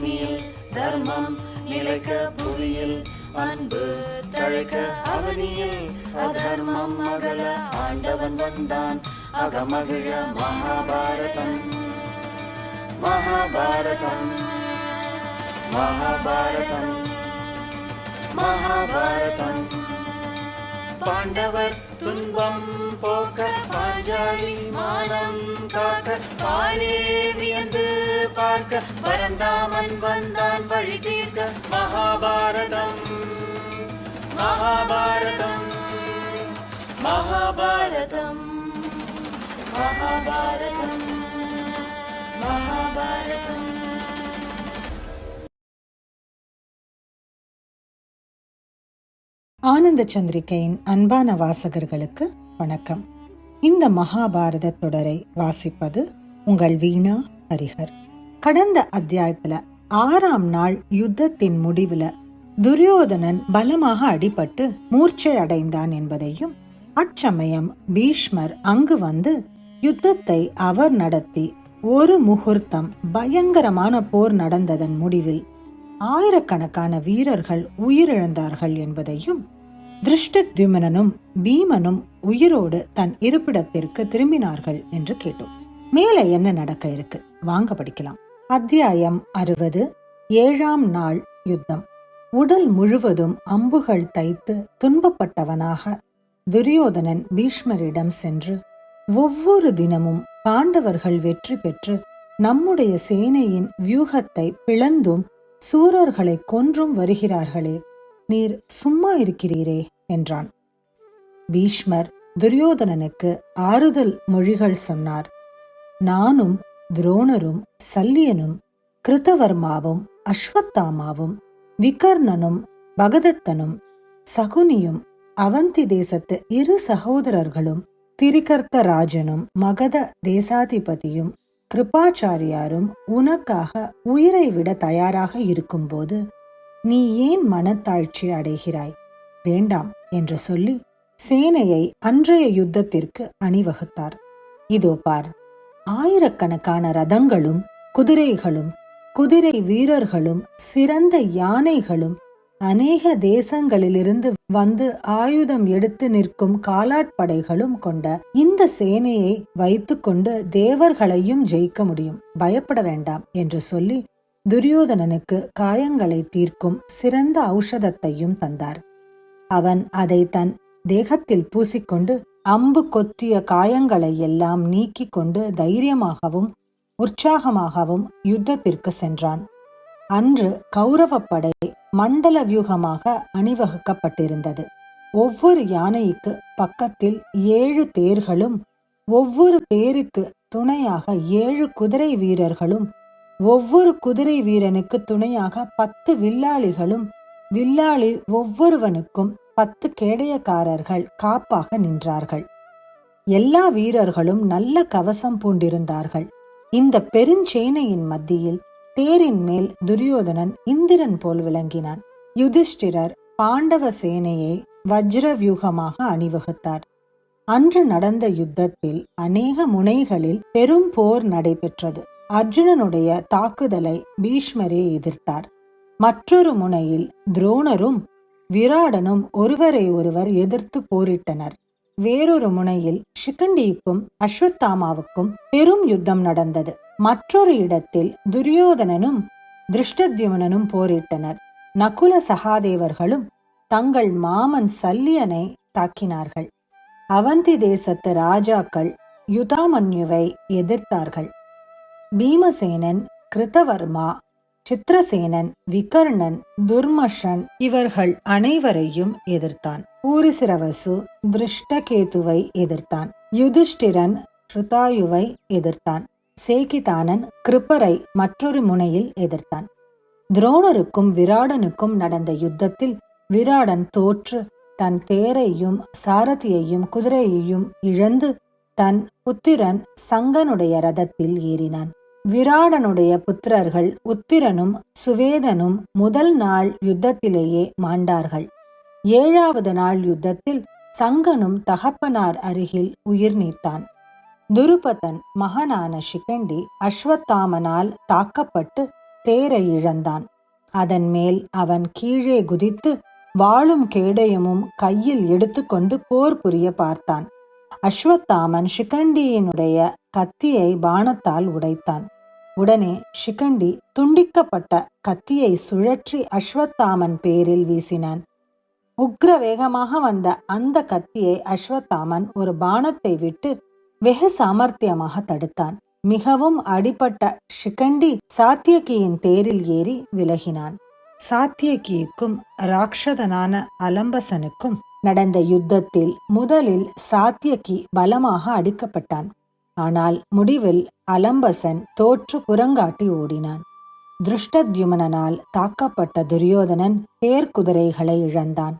பூமியில் தர்மம் நிலைக்க புவியில் அன்பு தழைக்க அவனியில் அதர்மம் அகல ஆண்டவன் வந்தான் அகமகிழ மகாபாரதம் மகாபாரதம் மகாபாரதம் மகாபாரதம். பாண்டவர் துன்பம் போக்க பாஞ்சாலி மானம் காக்க பாரே வியந்து பார்க்க பரந்தாமன் வந்தான் வழி தீர்க்க மகாபாரதம் மகாபாரதம் மகாபாரதம் மகாபாரதம் மகாபாரதம். ஆனந்த சந்திரிகையின் அன்பான வாசகர்களுக்கு வணக்கம். இந்த மகாபாரத தொடரை வாசிப்பது உங்கள் வீணா ஹரிஹர். கடந்த அத்தியாயத்துல 6ஆம் நாள் யுத்தத்தின் முடிவுல துரியோதனன் பலமாக அடிபட்டு மூர்ச்சை அடைந்தான் என்பதையும், அச்சமயம் பீஷ்மர் அங்கு வந்து யுத்தத்தை அவர் நடத்தி ஒரு முகூர்த்தம் பயங்கரமான போர் நடந்ததன் முடிவில் ஆயிரக்கணக்கான வீரர்கள் உயிரிழந்தார்கள் என்பதையும், திருஷ்டத்யும்னனும் பீமனும் உயிரோடு தன் இருப்பிடத்திற்கு திரும்பினார்கள் என்று கேட்டோம். மேலே என்ன நடக்க இருக்கு வாங்க படிக்கலாம். அத்தியாயம் 60. 7ஆம் நாள் யுத்தம். உடல் முழுவதும் அம்புகள் தைத்து துன்பப்பட்டவனாக துரியோதனன் பீஷ்மரிடம் சென்று, ஒவ்வொரு தினமும் பாண்டவர்கள் வெற்றி பெற்று நம்முடைய சேனையின் வியூகத்தை பிளந்தும் சூரர்களை கொன்றும் வருகிறார்களே, நீர் சும்மா இருக்கிறீரே என்றான். பீஷ்மர் துரியோதனனுக்கு ஆறுதல் மொழிகள் சொன்னார். நானும் துரோணரும் சல்லியனும் கிருதவர்மாவும் அஸ்வத்தாமாவும் விகர்ணனும் பகதத்தனும் சகுனியும் அவந்தி தேசத்து 2 சகோதரர்களும் திரிகர்த்த ராஜனும் மகத தேசாதிபதியும் கிருபாச்சாரியாரும் உனக்காக உயிரை விட தயாராக இருக்கும்போது நீ ஏன் மனத்தாழ்ச்சி அடைகிறாய்? வேண்டாம் என்று சொல்லி சேனையை அன்றைய யுத்தத்திற்கு அணிவகுத்தார். இதோ பார், ஆயிரக்கணக்கான ரதங்களும் குதிரைகளும் குதிரை வீரர்களும் சிறந்த யானைகளும் அநேக தேசங்களிலிருந்து வந்து ஆயுதம் எடுத்து நிற்கும் காலாட்படைகளும் கொண்ட இந்த சேனையை வைத்துக்கொண்டு தேவர்களையும் ஜெயிக்க முடியும், பயப்பட வேண்டாம் என்று சொல்லி துரியோதனனுக்கு காயங்களை தீர்க்கும் சிறந்த ஔஷதத்தையும் தந்தார். அவன் அதை தன் தேகத்தில் பூசிக்கொண்டு அம்பு கொத்திய காயங்களை எல்லாம் நீக்கிக் கொண்டு தைரியமாகவும் உற்சாகமாகவும் யுத்தத்திற்கு சென்றான். அன்று கௌரவப்படை மண்டல வியூகமாக அணிவகுக்கப்பட்டிருந்தது. ஒவ்வொரு யானைக்கு பக்கத்தில் 7 தேர்களும், ஒவ்வொரு தேருக்கு துணையாக 7 குதிரை வீரர்களும், ஒவ்வொரு குதிரை வீரனுக்கு துணையாக 10 வில்லாளிகளும், வில்லாளி ஒவ்வொருவனுக்கும் 10 கேடயக்காரர்கள் காப்பாக நின்றார்கள். எல்லா வீரர்களும் நல்ல கவசம் பூண்டிருந்தார்கள். இந்த பெருஞ்சேனையின் மத்தியில் தேரின் மேல் துரியோதனன் இந்திரன் போல் விளங்கினான். யுதிஷ்டிரர் பாண்டவ சேனையை வஜ்ர வியூகமாக அணிவகுத்தார். அன்று நடந்த யுத்தத்தில் அநேக முனைகளில் பெரும் போர் நடைபெற்றது. அர்ஜுனனுடைய தாக்குதலை பீஷ்மரே எதிர்த்தார். மற்றொரு முனையில் துரோணரும் விராடனும் ஒருவரை ஒருவர் எதிர்த்து போரிட்டனர். வேறொரு முனையில் ஷிகண்டிக்கும் அஸ்வத்தாமாவுக்கும் பெரும் யுத்தம் நடந்தது. மற்றொரு இடத்தில் துரியோதனனும் திருஷ்டத்யும்னனும் போரிட்டனர். நகுல சகாதேவர்களும் தங்கள் மாமன் சல்லியனை தாக்கினார்கள். அவந்தி தேசத்து ராஜாக்கள் யுதாமன்யுவை எதிர்த்தார்கள். பீமசேனன், கிருதவர்மா, சித்திரசேனன், விகர்ணன், துர்மஷன் இவர்கள் அனைவரையும் எதிர்த்தான். பூரிசிரவசு திருஷ்டகேதுவை எதிர்த்தான். யுதிஷ்டிரன் ஸ்ருதாயுவை எதிர்த்தான். சேகிதானன் கிருப்பரை மற்றொரு முனையில் எதிர்த்தான். துரோணருக்கும் விராடனுக்கும் நடந்த யுத்தத்தில் விராடன் தோற்று தன் தேரையும் சாரதியையும் குதிரையையும் இழந்து தன் புத்திரன் சங்கனுடைய ரதத்தில் ஏறினான். விராடனுடைய புத்திரர்கள் உத்திரனும் சுவேதனும் முதல் நாள் யுத்தத்திலேயே மாண்டார்கள். 7வது நாள் யுத்தத்தில் சங்கனும் தகப்பனார் அருகில் உயிர் நீத்தான். துருபதன் மகனான ஷிகண்டி அஸ்வத்தாமனால் தாக்கப்பட்டு தேரை இழந்தான். அதன் மேல் அவன் கீழே குதித்து வாளும் கேடயமும் கையில் எடுத்துக்கொண்டு போர் புரிய பார்த்தான். அஸ்வத்தாமன் சிகண்டியினுடைய கத்தியை பாணத்தால் உடைத்தான். உடனே சிகண்டி துண்டிக்கப்பட்ட கத்தியை சுழற்றி அஸ்வத்தாமன் பேரில் வீசினான். உக்ர வேகமாக வந்த அந்த கத்தியை அஸ்வத்தாமன் ஒரு பாணத்தை விட்டு வெகு சாமர்த்தியமாக தடுத்தான். மிகவும் அடிபட்ட சிகண்டி சாத்தியகியின் தேரில் ஏறி விலகினான். சாத்தியகிக்கும் ராட்சதனான அலம்பசனுக்கும் நடந்த யுத்தத்தில் முதலில் சாத்தியகி பலமாக அடிக்கப்பட்டான். ஆனால் முடிவில் அலம்பசன் தோற்று புறங்காட்டி ஓடினான். திருஷ்டத்யுமனால் தாக்கப்பட்ட துரியோதனன் தேர்குதிரைகளை இழந்தான்.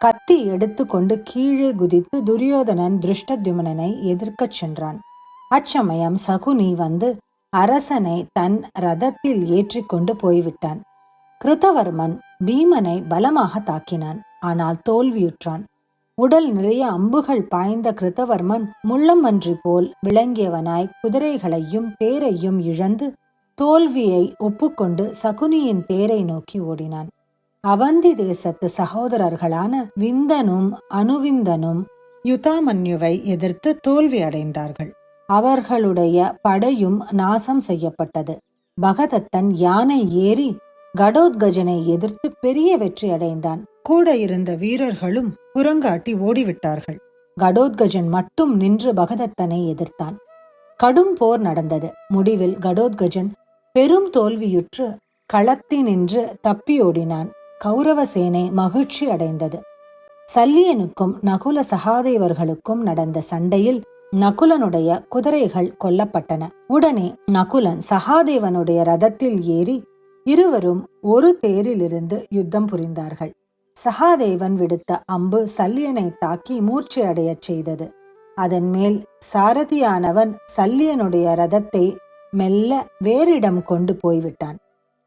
கத்தி எடுத்துக்கொண்டு கீழே குதித்து துரியோதனன் திருஷ்டத்யுமனனை எதிர்க்கச் சென்றான். அச்சமயம் சகுனி வந்து அரசனை தன் ரதத்தில் ஏற்றிக்கொண்டு போய்விட்டான். கிருதவர்மன் பீமனை பலமாக தாக்கினான். ஆனால் தோல்வியுற்றான். உடல் நிறைய அம்புகள் பாய்ந்த கிருதவர்மன் முள்ளமன்றி போல் விளங்கியவனாய் குதிரைகளையும் தேரையும் இழந்து தோல்வியை ஒப்புக்கொண்டு சகுனியின் தேரை நோக்கி ஓடினான். அவந்தி தேசத்து சகோதரர்களான விந்தனும் அனுவிந்தனும் யுதாமன்யுவை எதிர்த்து தோல்வி அடைந்தார்கள். அவர்களுடைய படையும் நாசம் செய்யப்பட்டது. பகதத்தன் யானை ஏறி கடோத்கஜனை எதிர்த்து பெரிய வெற்றி அடைந்தான். கூட இருந்த வீரர்களும் புறங்காட்டி ஓடிவிட்டார்கள். கடோத்கஜன் மட்டும் நின்று பகதத்தனை எதிர்த்தான். கடும் போர் நடந்தது. முடிவில் கடோத்கஜன் பெரும் தோல்வியுற்று களத்தினின்று தப்பியோடினான். கௌரவ சேனை மகிழ்ச்சி அடைந்தது. சல்லியனுக்கும் நகுல சகாதேவர்களுக்கும் நடந்த சண்டையில் நகுலனுடைய குதிரைகள் கொல்லப்பட்டன. உடனே நகுலன் சகாதேவனுடைய ரதத்தில் ஏறி இருவரும் ஒரு தேரிலிருந்து யுத்தம் புரிந்தார்கள். சகாதேவன் விடுத்த அம்பு சல்லியனை தாக்கி மூர்ச்சையடையச் செய்தது. அதன் மேல் சாரதியானவன் சல்லியனுடைய ரதத்தை மெல்ல வேறிடம் கொண்டு போய்விட்டான்.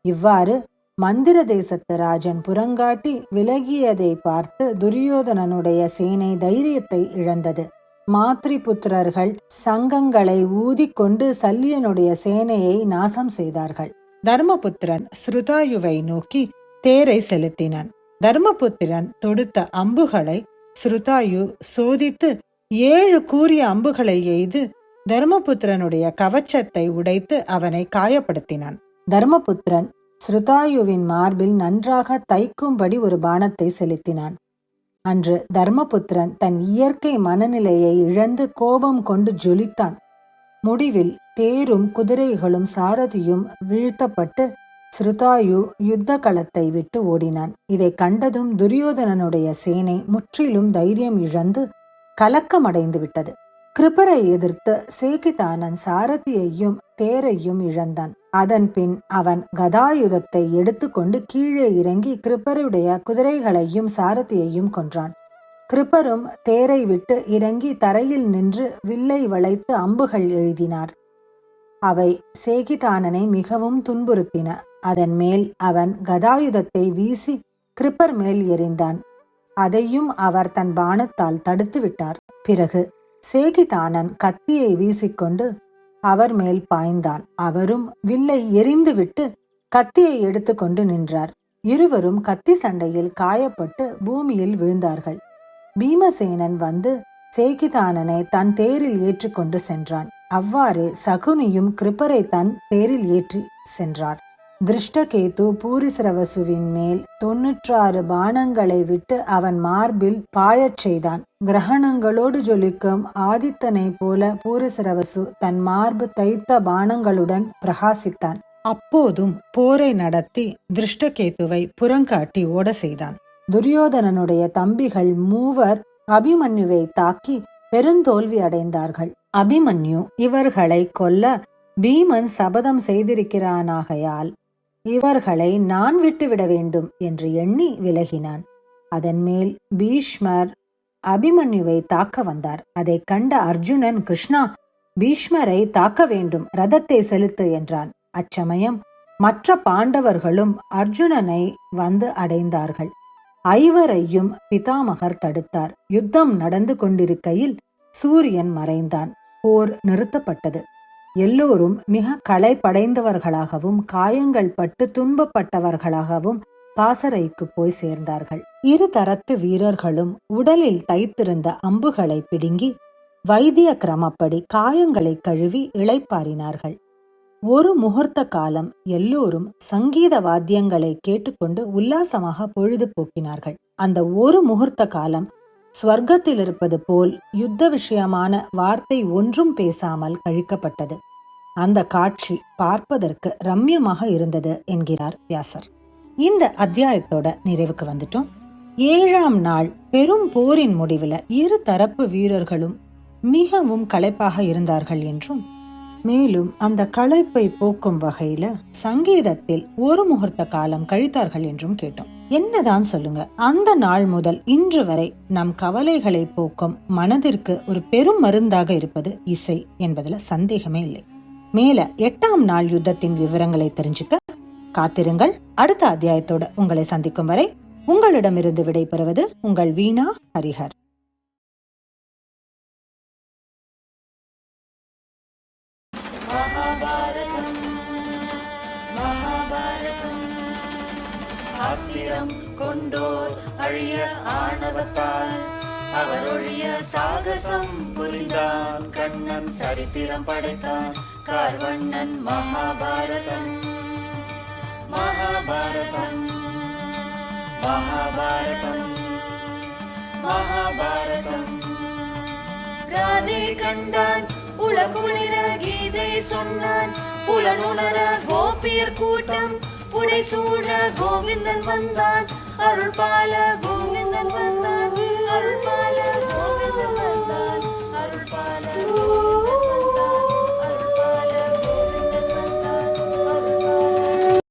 இவ்வாறு மந்திர தேசத்து ராஜன் புறங்காட்டி விலகியதை பார்த்து துரியோதனனுடைய சேனை தைரியத்தை இழந்தது. மாத்ரி புத்திரர்கள் சங்கங்களை ஊதிக்கொண்டு சல்லியனுடைய சேனையை நாசம் செய்தார்கள். தர்மபுத்திரன் ஸ்ருதாயுவை நோக்கி தேரை செலுத்தினான். தர்மபுத்திரன் தொடுத்த அம்புகளை ஸ்ருதாயு சோதித்து 7 கூரிய அம்புகளை எய்து தர்மபுத்திரனுடைய கவச்சத்தை உடைத்து அவனை காயப்படுத்தினான். தர்மபுத்திரன் ஸ்ருதாயுவின் மார்பில் நன்றாக தைக்கும்படி ஒரு பாணத்தை செலுத்தினான். அன்று தர்மபுத்திரன் தன் இயற்கை மனநிலையை இழந்து கோபம் கொண்டு ஜொலித்தான். முடிவில் தேரும் குதிரைகளும் சாரதியும் வீழ்த்தப்பட்டு ஸ்ருதாயு யுத்த களத்தை விட்டு ஓடினான். இதை கண்டதும் துரியோதனனுடைய சேனை முற்றிலும் தைரியம் இழந்து கலக்கமடைந்து விட்டது. கிருபரை எதிர்த்து சேகிதானன் சாரதியையும் தேரையும் இழந்தான். அதன் பின் அவன் கதாயுதத்தை எடுத்துக்கொண்டு கீழே இறங்கி கிருபருடைய குதிரைகளையும் சாரதியையும் கொன்றான். கிருபரும் தேரை விட்டு இறங்கி தரையில் நின்று வில்லை வளைத்து அம்புகள் எழுதினார். அவை சேகிதானனை மிகவும் துன்புறுத்தின. அதன் மேல் அவன் கதாயுதத்தை வீசி கிருபர் மேல் எறிந்தான். அதையும் அவர் தன் பாணத்தால் தடுத்து விட்டார். பிறகு சேகிதானன் கத்தியை வீசிக்கொண்டு அவர் மேல் பாய்ந்தான். அவரும் வில்லை எறிந்துவிட்டு கத்தியை எடுத்துக்கொண்டு நின்றார். இருவரும் கத்தி சண்டையில் காயப்பட்டு பூமியில் விழுந்தார்கள். பீமசேனன் வந்து சேகிதானனை தன் தேரில் ஏற்றிக்கொண்டு சென்றான். அவ்வாறே சகுனியும் கிருபரை தன் தேரில் ஏற்றி சென்றார். திருஷ்டகேது பூரிசிரவசுவின் மேல் 96 பாணங்களை விட்டு அவன் மார்பில் பாயச் செய்தான். கிரகணங்களோடு ஜொலிக்கும் ஆதித்தனை போல பூரிசிரவசு தன் மார்பு தைத்த பாணங்களுடன் பிரகாசித்தான். அப்போதும் போரை நடத்தி திருஷ்டகேதுவை புறங்காட்டி ஓட செய்தான். துரியோதனனுடைய தம்பிகள் 3 அபிமன்யுவை தாக்கி பெருந்தோல்வி அடைந்தார்கள். அபிமன்யு இவர்களை கொல்ல பீமன் சபதம் செய்திருக்கிறானாகையால் இவர்களை நான் விட்டுவிட வேண்டும் என்று எண்ணி விலகினான். அதன் மேல் பீஷ்மர் அபிமன்யுவை தாக்க வந்தார். அதை கண்ட அர்ஜுனன், கிருஷ்ணா, பீஷ்மரை தாக்க வேண்டும், ரதத்தை செலுத்து என்றான். அச்சமயம் மற்ற பாண்டவர்களும் அர்ஜுனனை வந்து அடைந்தார்கள். ஐவரையும் பிதாமகர் தடுத்தார். யுத்தம் நடந்து கொண்டிருக்கையில் சூரியன் மறைந்தான். போர் நிறுத்தப்பட்டது. எல்லோரும் மிக களைப்படைந்தவர்களாகவும் காயங்கள் பட்டு துன்பப்பட்டவர்களாகவும் பாசறைக்கு போய் சேர்ந்தார்கள். இரு தரத்து வீரர்களும் உடலில் தைத்திருந்த அம்புகளை பிடுங்கி வைத்திய கிரமப்படி காயங்களை கழுவி இளைப்பாறினார்கள். ஒரு முகூர்த்த காலம் எல்லோரும் சங்கீத வாத்தியங்களை கேட்டுக்கொண்டு உல்லாசமாக பொழுது போக்கினார்கள். அந்த ஒரு முகூர்த்த காலம் ஸ்வர்க்கத்தில் இருப்பது போல் யுத்த விஷயமான வார்த்தை ஒன்றும் பேசாமல் கழிக்கப்பட்டது. அந்த காட்சி பார்ப்பதற்கு ரம்யமாக இருந்தது என்கிறார் வியாசர். இந்த அத்தியாயத்தோட நிறைவுக்கு வந்துட்டோம். 7ஆம் நாள் பெரும் போரின் முடிவில் இரு தரப்பு வீரர்களும் மிகவும் களைப்பாக இருந்தார்கள் என்றும், மேலும் அந்த களைப்பை போக்கும் வகையில சங்கீதத்தில் ஒரு முகூர்த்த காலம் கழித்தார்கள் என்றும் கேட்டோம். என்னதான் சொல்லுங்க, அந்த நாள் முதல் இன்று வரை நம் கவலைகளை போக்கும் மனதிற்கு ஒரு பெரும் மருந்தாக இருப்பது இசை என்பதுல சந்தேகமே இல்லை. மேல 8ஆம் நாள் யுத்தத்தின் விவரங்களை தெரிஞ்சுக்க காத்திருங்கள். அடுத்த அத்தியாயத்தோட உங்களை சந்திக்கும் வரை உங்களிடமிருந்து விடைபெறுவது உங்கள் வீணா ஹரிஹர். ஆத்திரம் கொண்டோர் அழிய ஆணவத்தால் அவரொழிய சாகசம் புரிந்தான். கண்ணன் சரித்திரம் படைத்தான் கார்வண்ணன். மகாபாரதம் மகாபாரதம் மகாபாரதம் மகாபாரதம். ராதை கண்டான் உலகுளிர கீதை சொன்னான். புலனுணர கோபியர் கூட்டம் புடை சூழ கோவிந்தன் வந்தான். அருள் பால கோவிந்தன் வந்தான். அருள்